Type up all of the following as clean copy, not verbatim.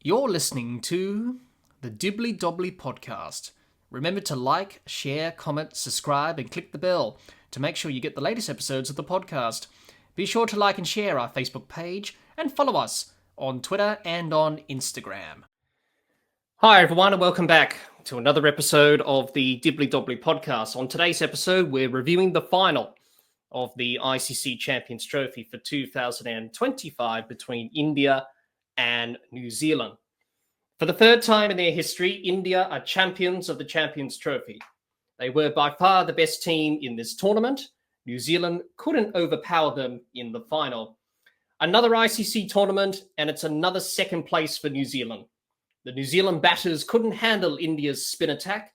You're listening to the Dibbly Dobbly Podcast. Remember to like, share, comment, subscribe, and click the bell to make sure you get the latest episodes of the podcast. Be sure to like and share our Facebook page and follow us on Twitter and on Instagram. Hi everyone and welcome back to another episode of the Dibbly Dobbly Podcast. On today's episode, we're reviewing the final of the ICC Champions Trophy for 2025 between India and New Zealand. For the third time in their history, India are champions of the Champions Trophy. They were by far the best team in this tournament. New Zealand couldn't overpower them in the final. Another ICC tournament, and it's another second place for New Zealand. The New Zealand batters couldn't handle India's spin attack,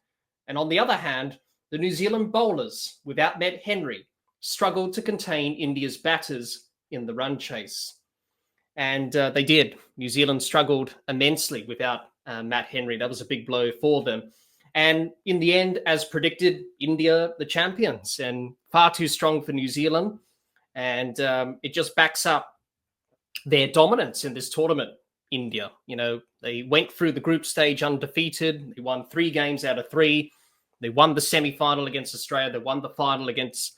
and on the other hand, the New Zealand bowlers, without Matt Henry, struggled to contain India's batters in the run chase. And they did. New Zealand struggled immensely without Matt Henry. That was a big blow for them. And in the end, as predicted, India, the champions, and far too strong for New Zealand. And it just backs up their dominance in this tournament, India. You know, they went through the group stage undefeated. They won 3 games out of 3. They won the semi-final against Australia. They won the final against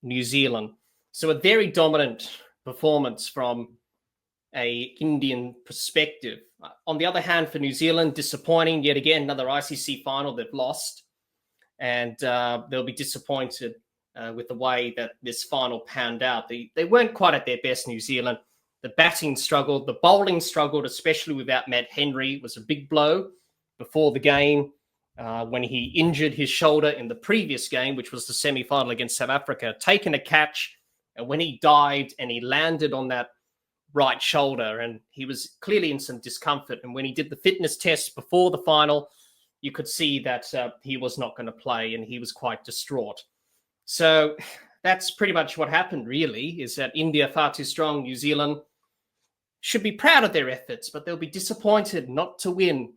New Zealand. So a very dominant performance from a Indian perspective. On the other hand, for New Zealand, disappointing yet again, another ICC final they've lost, and they'll be disappointed with the way that this final panned out. They weren't quite at their best, New Zealand. The batting struggled, the bowling struggled, especially without Matt Henry. It was a big blow before the game when he injured his shoulder in the previous game, which was the semi-final against South Africa, taking a catch, and when he dived and he landed on that right shoulder, and he was clearly in some discomfort. And when he did the fitness test before the final, you could see that he was not going to play, and he was quite distraught. So that's pretty much what happened, really, is that India far too strong. New Zealand should be proud of their efforts, but they'll be disappointed not to win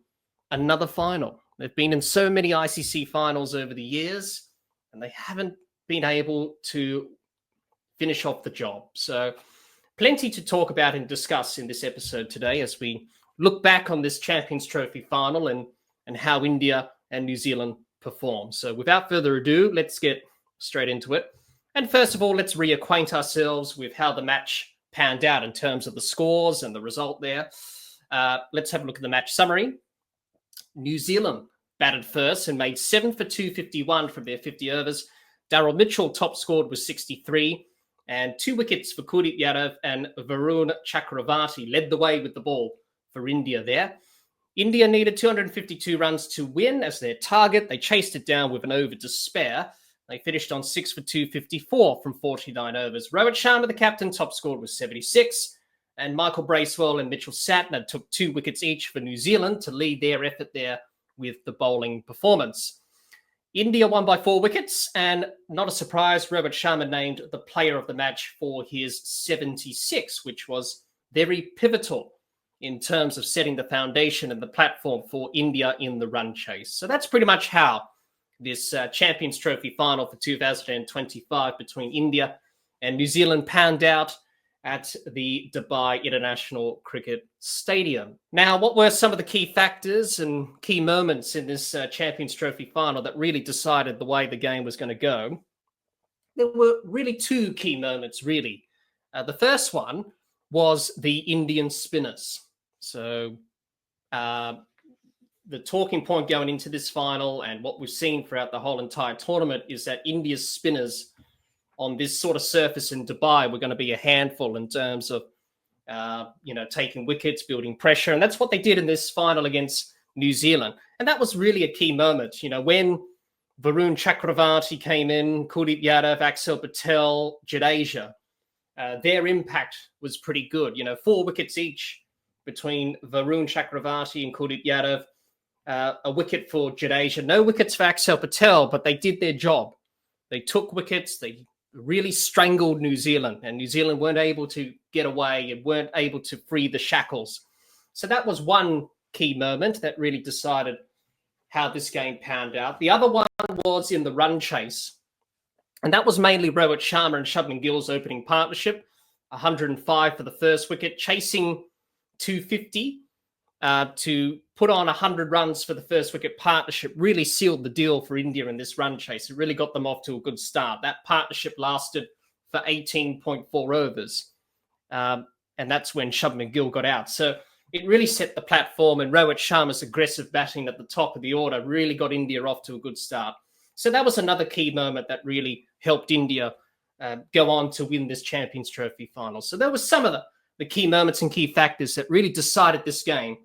another final. They've been in so many ICC finals over the years, and they haven't been able to finish off the job. So plenty to talk about and discuss in this episode today as we look back on this Champions Trophy final and how India and New Zealand perform. So without further ado, let's get straight into it. And first of all, let's reacquaint ourselves with how the match panned out in terms of the scores and the result there. Let's have a look at the match summary. New Zealand batted first and made 7 for 251 from their 50 overs. Daryl Mitchell top scored with 63. And 2 wickets for Kuldeep Yadav, and Varun Chakravarti led the way with the ball for India there. India needed 252 runs to win as their target. They chased it down with an over to spare. They finished on 6 for 254 from 49 overs. Rohit Sharma, the captain, top scored with 76. And Michael Bracewell and Mitchell Satner took 2 wickets each for New Zealand to lead their effort there with the bowling performance. India won by 4 wickets, and not a surprise, Rohit Sharma named the player of the match for his 76, which was very pivotal in terms of setting the foundation and the platform for India in the run chase. So that's pretty much how this Champions Trophy final for 2025 between India and New Zealand panned out at the Dubai International Cricket Stadium. Now, what were some of the key factors and key moments in this Champions Trophy final that really decided the way the game was going to go? There were really 2 key moments, really. The first one was the Indian spinners. So the talking point going into this final and what we've seen throughout the whole entire tournament is that India's spinners on this sort of surface in Dubai were going to be a handful in terms of, taking wickets, building pressure. And that's what they did in this final against New Zealand. And that was really a key moment. You know, when Varun Chakravarti came in, Kuldeep Yadav, Axel Patel, Jadeja, their impact was pretty good. 4 wickets each between Varun Chakravarti and Kuldeep Yadav, a wicket for Jadeja, no wickets for Axel Patel, but they did their job. They took wickets, they really strangled New Zealand, and New Zealand weren't able to get away and weren't able to free the shackles. So that was one key moment that really decided how this game panned out. The other one was in the run chase, and that was mainly Rohit Sharma and Shubman Gill's opening partnership. 105 for the first wicket, chasing 250 to put on 100 runs for the first wicket partnership really sealed the deal for India in this run chase. It really got them off to a good start. That partnership lasted for 18.4 overs. And that's when Shubman and Gill got out. So it really set the platform, and Rohit Sharma's aggressive batting at the top of the order really got India off to a good start. So that was another key moment that really helped India go on to win this Champions Trophy final. So there was some of the key moments and key factors that really decided this game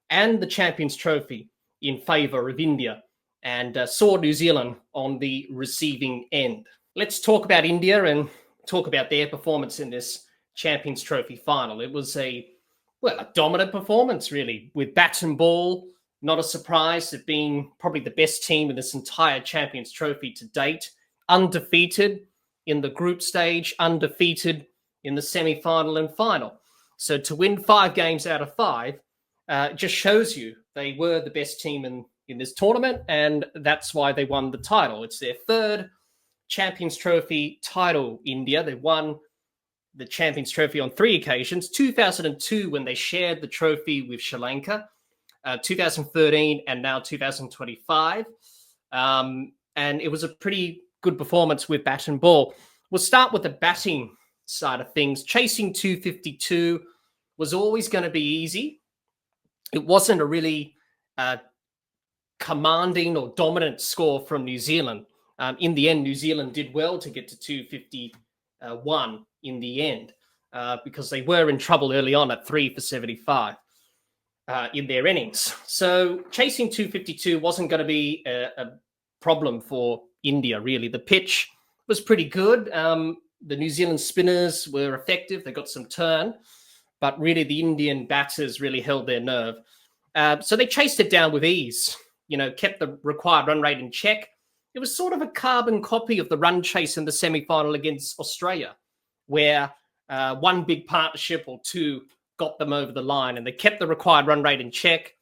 and the Champions Trophy in favour of India, and saw New Zealand on the receiving end. Let's talk about India and talk about their performance in this Champions Trophy final. It was a dominant performance, really, with bat and ball. Not a surprise of being probably the best team in this entire Champions Trophy to date. Undefeated in the group stage, undefeated in the semi-final and final. So to win 5 games out of 5 just shows you they were the best team in this tournament, and that's why they won the title. It's their 3rd Champions Trophy title, India. They won the Champions Trophy on 3 occasions. 2002, when they shared the trophy with Sri Lanka. 2013, and now 2025. And it was a pretty good performance with bat and ball. We'll start with the batting side of things. Chasing 252 was always going to be easy. It wasn't a really commanding or dominant score from New Zealand. In the end, New Zealand did well to get to 251 in the end because they were in trouble early on at 3 for 75 in their innings. So chasing 252 wasn't going to be a problem for India, really. The pitch was pretty good. The New Zealand spinners were effective. They got some turn, but really the Indian batters really held their nerve. So they chased it down with ease, kept the required run rate in check. It was sort of a carbon copy of the run chase in the semi-final against Australia, where one big partnership or two got them over the line, and they kept the required run rate in check.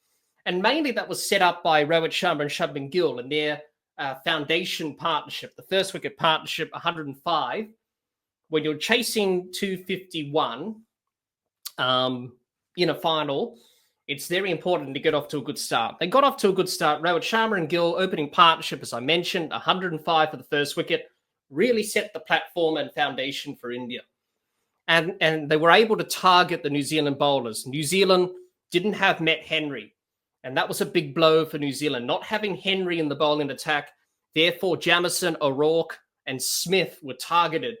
And mainly that was set up by Rohit Sharma and Shubman Gill and their foundation partnership, the first wicket partnership, 105. When you're chasing 251 in a final, it's very important to get off to a good start. They got off to a good start. Rohit Sharma and Gill, opening partnership, as I mentioned, 105 for the first wicket, really set the platform and foundation for India. And they were able to target the New Zealand bowlers. New Zealand didn't have Met Henry, and that was a big blow for New Zealand. Not having Henry in the bowling attack, therefore Jamieson, O'Rourke and Smith were targeted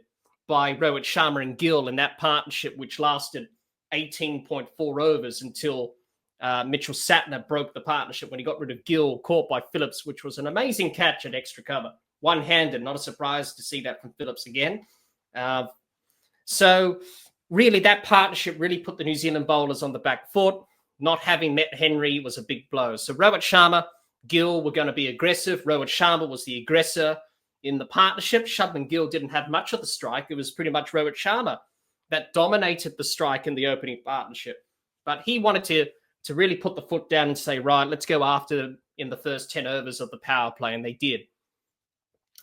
by Rohit Sharma and Gill in that partnership, which lasted 18.4 overs until Mitchell Satner broke the partnership when he got rid of Gill, caught by Phillips, which was an amazing catch at extra cover. One-handed, not a surprise to see that from Phillips again. So really that partnership really put the New Zealand bowlers on the back foot. Not having Met Henry was a big blow. So Rohit Sharma, Gill were going to be aggressive. Rohit Sharma was the aggressor in the partnership. Shubman Gill didn't have much of the strike. It was pretty much Rohit Sharma that dominated the strike in the opening partnership. But he wanted to really put the foot down and say, right, let's go after them in the first 10 overs of the power play, and they did.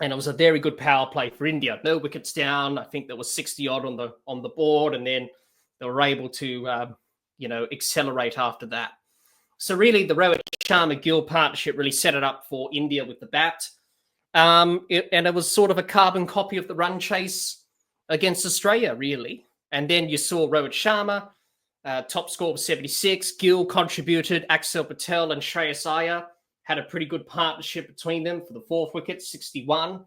And it was a very good power play for India. No wickets down. I think there was 60-odd on the board, and then they were able to, accelerate after that. So really, the Rohit Sharma-Gill partnership really set it up for India with the bat. And it was sort of a carbon copy of the run chase against Australia, really. And then you saw Rohit Sharma, top score was 76. Gill contributed. Axel Patel and Shreyas Iyer had a pretty good partnership between them for the 4th wicket, 61.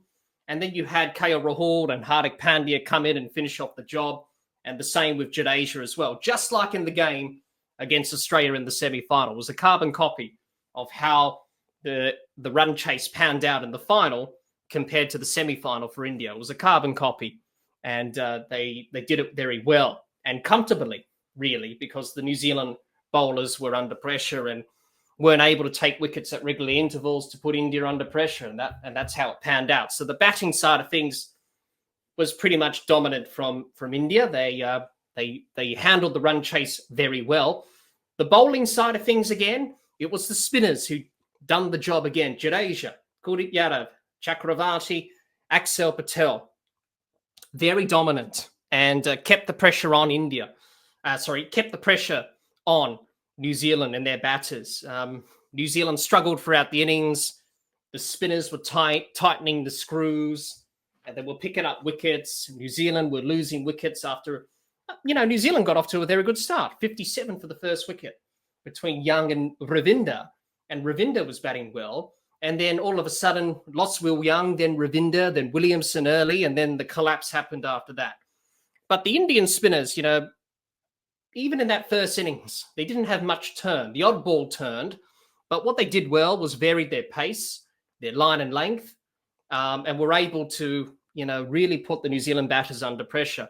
And then you had KL Rahul and Hardik Pandya come in and finish off the job. And the same with Jadeja as well. Just like in the game against Australia in the semi-final. It was a carbon copy of how the run chase panned out in the final compared to the semi-final for India. It was a carbon copy. And they did it very well and comfortably, really, because the New Zealand bowlers were under pressure and weren't able to take wickets at regular intervals to put India under pressure, and that's how it panned out. So the batting side of things was pretty much dominant from India. They handled the run chase very well. The bowling side of things, again, it was the spinners who done the job again. Jadeja, Kuldeep Yadav, Chakravarti, Axel Patel, very dominant and kept the pressure on India. Kept the pressure on New Zealand and their batters. New Zealand struggled throughout the innings. The spinners were tightening the screws, and they were picking up wickets. New Zealand were losing wickets after, New Zealand got off to a very good start. 57 for the first wicket between Young and Ravinder. And Ravinder was batting well. And then all of a sudden, lost Will Young, then Ravinder, then Williamson early, and then the collapse happened after that. But the Indian spinners, even in that first innings, they didn't have much turn. The odd ball turned, but what they did well was varied their pace, their line and length, and were able to, really put the New Zealand batters under pressure.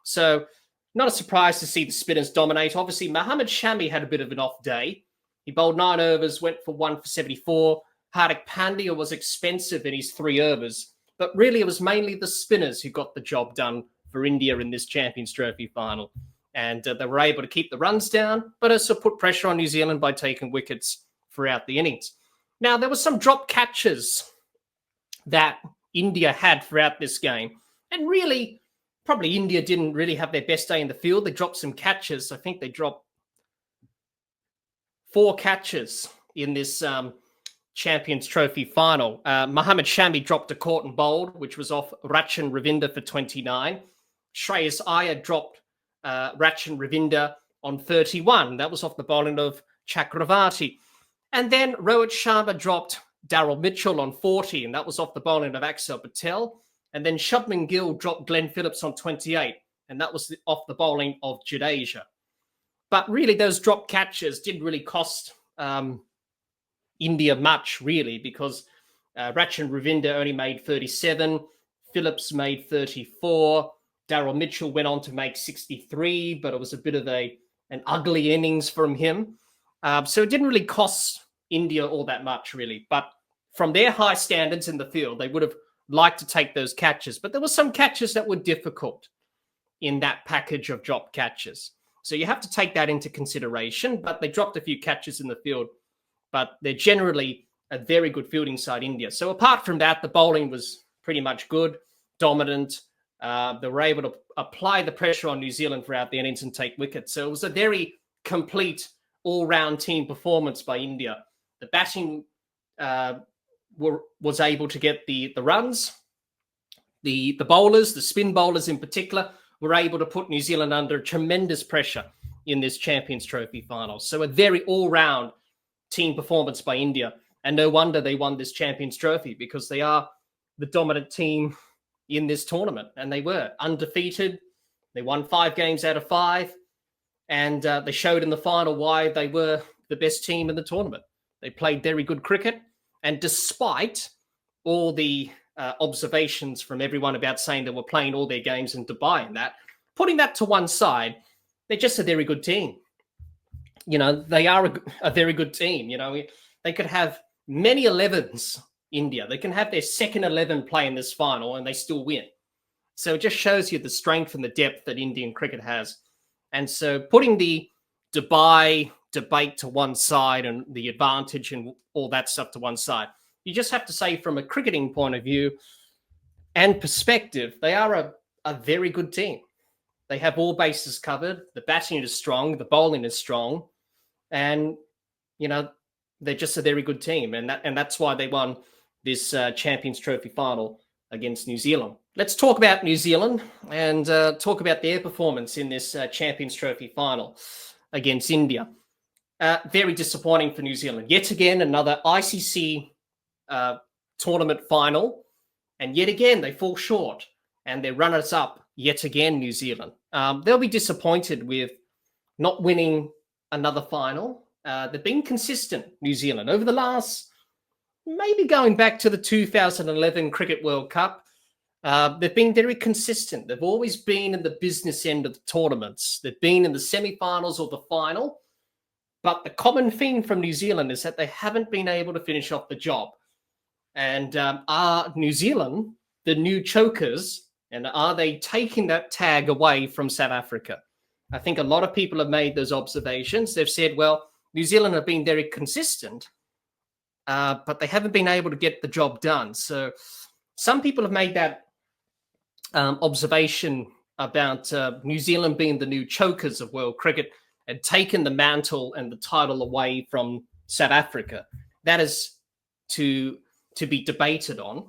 So not a surprise to see the spinners dominate. Obviously, Mohammad Shami had a bit of an off day. He bowled 9 overs, went for 1 for 74. Hardik Pandya was expensive in his 3 overs, but really it was mainly the spinners who got the job done for India in this Champions Trophy final. And they were able to keep the runs down, but also put pressure on New Zealand by taking wickets throughout the innings. Now, there were some drop catches that India had throughout this game. And really, probably India didn't really have their best day in the field. They dropped some catches. I think they dropped 4 catches in this Champions Trophy final. Mohammad Shami dropped a caught and bowled, which was off Rachin Ravinder for 29. Shreyas Iyer dropped Rachin Ravinder on 31. That was off the bowling of Chakravarti. And then Rohit Sharma dropped Daryl Mitchell on 40, and that was off the bowling of Axel Patel. And then Shubman Gill dropped Glenn Phillips on 28, and that was off the bowling of Jadeja. But really, those drop catches didn't really cost India much, really, because Rachin Ravinder only made 37, Phillips made 34, Daryl Mitchell went on to make 63, but it was a bit of an ugly innings from him. So it didn't really cost India all that much, really. But from their high standards in the field, they would have liked to take those catches. But there were some catches that were difficult in that package of drop catches. So you have to take that into consideration. But they dropped a few catches in the field. But they're generally a very good fielding side, India. So apart from that, the bowling was pretty much good, dominant. They were able to apply the pressure on New Zealand throughout the innings and take wickets. So it was a very complete all-round team performance by India. The batting was able to get the runs. The bowlers, the spin bowlers in particular, were able to put New Zealand under tremendous pressure in this Champions Trophy final. So a very all-round team performance by India. And no wonder they won this Champions Trophy, because they are the dominant team in this tournament. And they were undefeated. They won 5 games out of 5. And they showed in the final why they were the best team in the tournament. They played very good cricket. And despite all the observations from everyone about saying they were playing all their games in Dubai and that, putting that to one side, they're just a very good team. They are a very good team. They could have many 11s, India. They can have their second 11 play in this final and they still win. So it just shows you the strength and the depth that Indian cricket has. And so putting the Dubai debate to one side and the advantage and all that stuff to one side, you just have to say from a cricketing point of view and perspective, they are a very good team. They have all bases covered. The batting is strong. The bowling is strong. And, they're just a very good team. And that's why they won this Champions Trophy final against New Zealand. Let's talk about New Zealand and talk about their performance in this Champions Trophy final against India. Very disappointing for New Zealand. Yet again, another ICC tournament final. And yet again, they fall short. And they're runners-up yet again, New Zealand. They'll be disappointed with not winning another final. They've been consistent, New Zealand, over the last, maybe going back to the 2011 Cricket World Cup. They've been very consistent. They've always been in the business end of the tournaments. They've been in the semi-finals or the final. But the common theme from New Zealand is that they haven't been able to finish off the job. And are New Zealand the new chokers? And are they taking that tag away from South Africa? I think a lot of people have made those observations. They've said, well, New Zealand have been very consistent, but they haven't been able to get the job done. So some people have made that observation about New Zealand being the new chokers of world cricket. and taken the mantle and the title away from South Africa. That is to be debated on.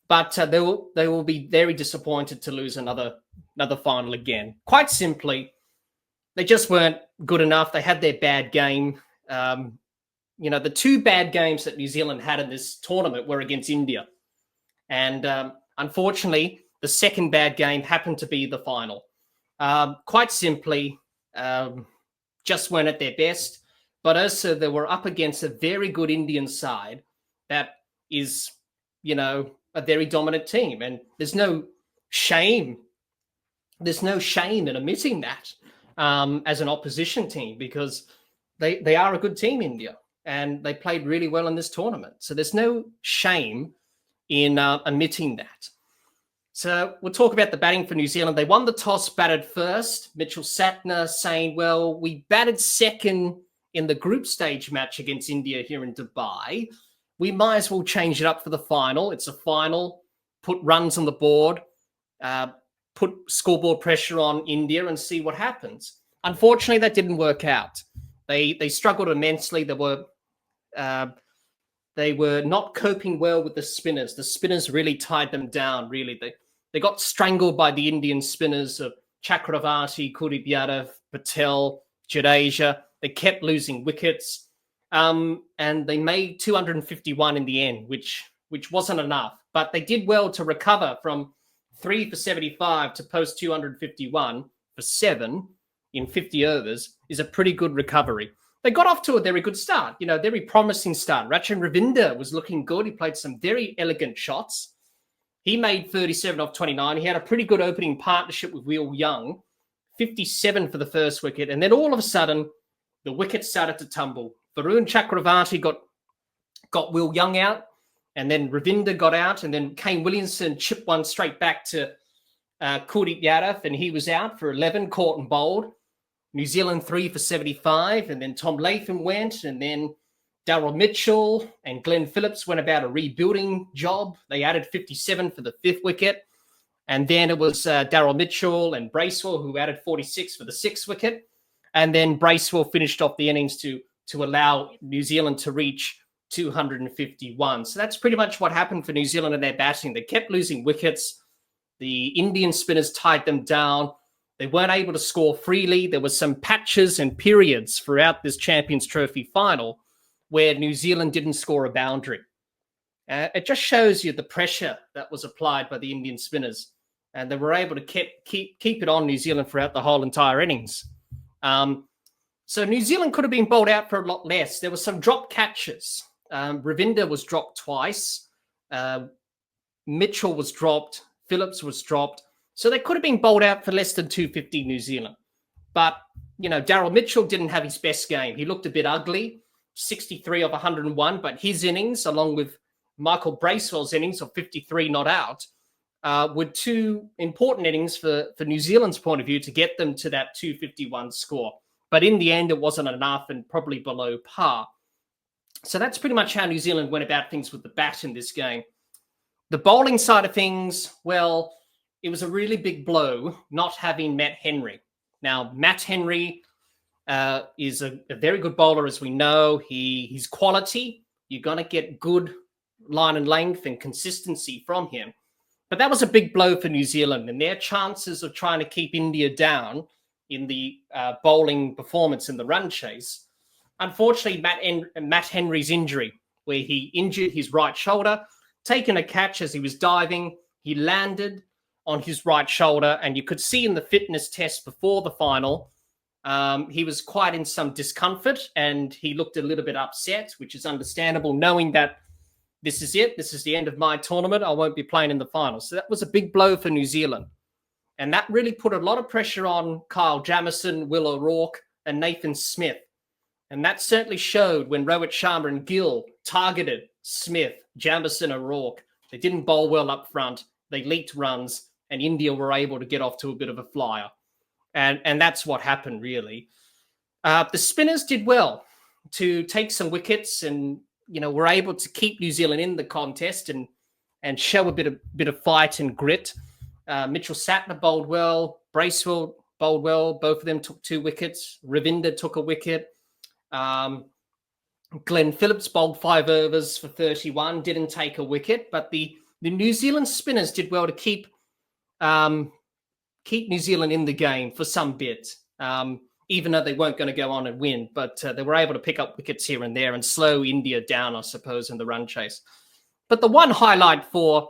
But they will be very disappointed to lose another final again. Quite simply, they just weren't good enough. They had their bad game. The two bad games that New Zealand had in this tournament were against India. And unfortunately, the second bad game happened to be the final. Quite simply, just weren't at their best. But also they were up against a very good Indian side that is, a very dominant team. And there's no shame. There's no shame in admitting that as an opposition team, because they are a good team, India, and they played really well in this tournament. So there's no shame in admitting that. So we'll talk about the batting for New Zealand. They won the toss, batted first. Mitchell Satner saying, well, we batted second in the group stage match against India here in Dubai. We might as well change it up for the final. It's a final, put runs on the board, put scoreboard pressure on India and see what happens. Unfortunately, that didn't work out. They struggled immensely. They were not coping well with the spinners. The spinners really tied them down, really. They got strangled by the Indian spinners of Chakravarti, Kuldeep Yadav, Patel, Jadeja. They kept losing wickets. And they made 251 in the end, which wasn't enough. But they did well to recover from 3 for 75 to post 251 for 7 in 50 overs is a pretty good recovery. They got off to a very good start, very promising start. Rachin Ravindra was looking good. He played some very elegant shots. He made 37 off 29. He had a pretty good opening partnership with Will Young, 57 for the first wicket. And then all of a sudden, the wickets started to tumble. Varun Chakravarti got Will Young out, and then Ravindra got out, and then Kane Williamson chipped one straight back to Kuldeep Yadav, and he was out for 11, caught and bowled. New Zealand 3 for 75, and then Tom Latham went, and then Daryl Mitchell and Glenn Phillips went about a rebuilding job. They added 57 for the 5th wicket, and then it was Daryl Mitchell and Bracewell who added 46 for the 6th wicket, and then Bracewell finished off the innings to allow New Zealand to reach 251. So that's pretty much what happened for New Zealand in their batting. They kept losing wickets. The Indian spinners tied them down. They weren't able to score freely. There were some patches and periods throughout this Champions Trophy final where New Zealand didn't score a boundary. It just shows you the pressure that was applied by the Indian spinners. And they were able to keep it on New Zealand throughout the whole entire innings. So New Zealand could have been bowled out for a lot less. There were some drop catches. Ravindra was dropped twice. Mitchell was dropped. Phillips was dropped. So they could have been bowled out for less than 250 New Zealand. But, Daryl Mitchell didn't have his best game. He looked a bit ugly, 63 of 101. But his innings, along with Michael Bracewell's innings of 53 not out, were two important innings for New Zealand's point of view to get them to that 251 score. But in the end, it wasn't enough and probably below par. So that's pretty much how New Zealand went about things with the bat in this game. The bowling side of things, well, it was a really big blow not having Matt Henry. Now, Matt Henry is a very good bowler, as we know. He's quality. You're going to get good line and length and consistency from him. But that was a big blow for New Zealand, and their chances of trying to keep India down in the bowling performance in the run chase. Unfortunately, Matt Henry's injury, where he injured his right shoulder, taken a catch as he was diving, he landed on his right shoulder, and you could see in the fitness test before the final, he was quite in some discomfort, and he looked a little bit upset, which is understandable, knowing that this is it, this is the end of my tournament, I won't be playing in the final. So that was a big blow for New Zealand. And that really put a lot of pressure on Kyle Jamieson, Will O'Rourke, and Nathan Smith. And that certainly showed when Rohit Sharma and Gill targeted Smith, Jamieson, O'Rourke. They didn't bowl well up front. They leaked runs, and India were able to get off to a bit of a flyer. And that's what happened, really. The spinners did well to take some wickets and, were able to keep New Zealand in the contest and show a bit of fight and grit. Mitchell Satner bowled well. Bracewell bowled well. Both of them took 2 wickets. Ravinder took a wicket. Glenn Phillips bowled 5 overs for 31, didn't take a wicket, but the New Zealand spinners did well to keep New Zealand in the game for some bit, even though they weren't going to go on and win. But they were able to pick up wickets here and there and slow India down, I suppose, in the run chase. But the one highlight for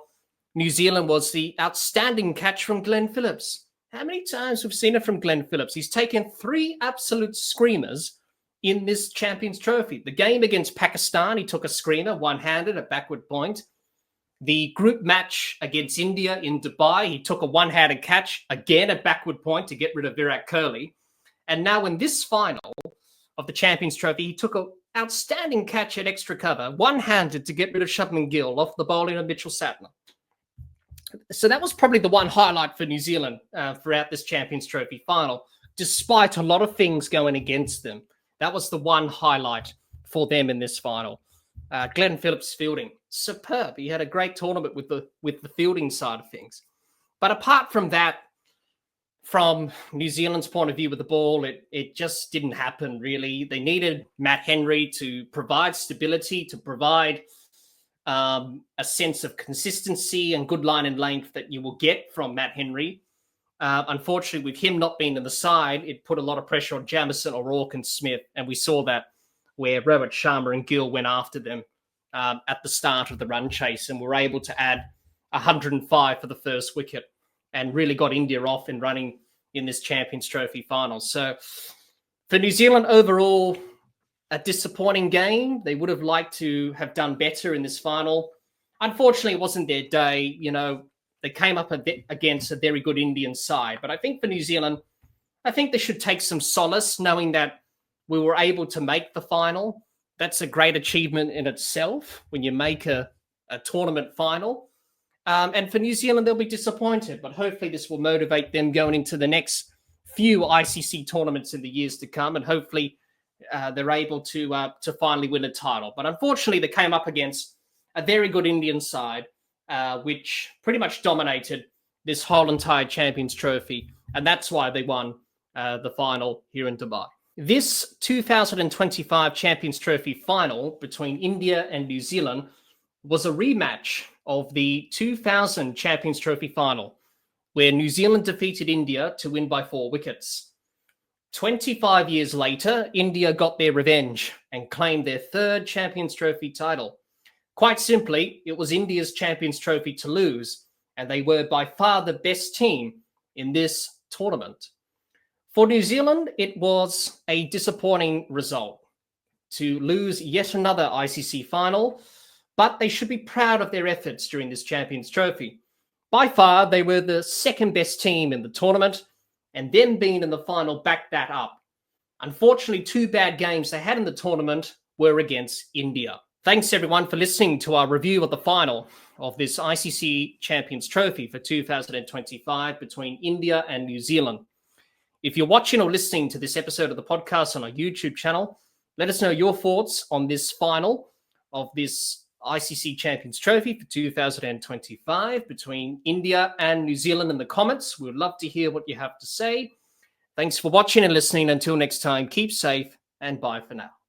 New Zealand was the outstanding catch from Glenn Phillips. How many times we've seen it from Glenn Phillips? He's taken 3 absolute screamers in this Champions Trophy. The game against Pakistan, he took a screamer, one-handed at backward point. The group match against India in Dubai, he took a one-handed catch, again at backward point to get rid of Virat Kohli. And now in this final of the Champions Trophy, he took an outstanding catch at extra cover, one-handed to get rid of Shubman Gill off the bowling of Mitchell Satner. So that was probably the one highlight for New Zealand throughout this Champions Trophy final, despite a lot of things going against them. That was the one highlight for them in this final. Glenn Phillips' fielding, superb. He had a great tournament with the fielding side of things. But apart from that, from New Zealand's point of view with the ball, it just didn't happen, really. They needed Matt Henry to provide stability, to provide a sense of consistency and good line and length that you will get from Matt Henry. Unfortunately, with him not being in the side, it put a lot of pressure on Jamieson, O'Rourke and Smith. And we saw that where Rohit Sharma and Gill went after them at the start of the run chase and were able to add 105 for the first wicket and really got India off and running in this Champions Trophy final. So for New Zealand overall, a disappointing game. They would have liked to have done better in this final. Unfortunately, it wasn't their day. They came up a bit against a very good Indian side. But I think for New Zealand, I think they should take some solace knowing that we were able to make the final. That's a great achievement in itself when you make a tournament final. And for New Zealand, they'll be disappointed. But hopefully this will motivate them going into the next few ICC tournaments in the years to come. And hopefully they're able to finally win a title. But unfortunately, they came up against a very good Indian side, which pretty much dominated this whole entire Champions Trophy. And that's why they won the final here in Dubai. This 2025 Champions Trophy final between India and New Zealand was a rematch of the 2000 Champions Trophy final, where New Zealand defeated India to win by 4 wickets. 25 years later, India got their revenge and claimed their 3rd Champions Trophy title. Quite simply, it was India's Champions Trophy to lose, and they were by far the best team in this tournament. For New Zealand, it was a disappointing result to lose yet another ICC final, but they should be proud of their efforts during this Champions Trophy. By far, they were the 2nd best team in the tournament, and them being in the final backed that up. Unfortunately, 2 bad games they had in the tournament were against India. Thanks, everyone, for listening to our review of the final of this ICC Champions Trophy for 2025 between India and New Zealand. If you're watching or listening to this episode of the podcast on our YouTube channel, let us know your thoughts on this final of this ICC Champions Trophy for 2025 between India and New Zealand in the comments. We would love to hear what you have to say. Thanks for watching and listening. Until next time, keep safe and bye for now.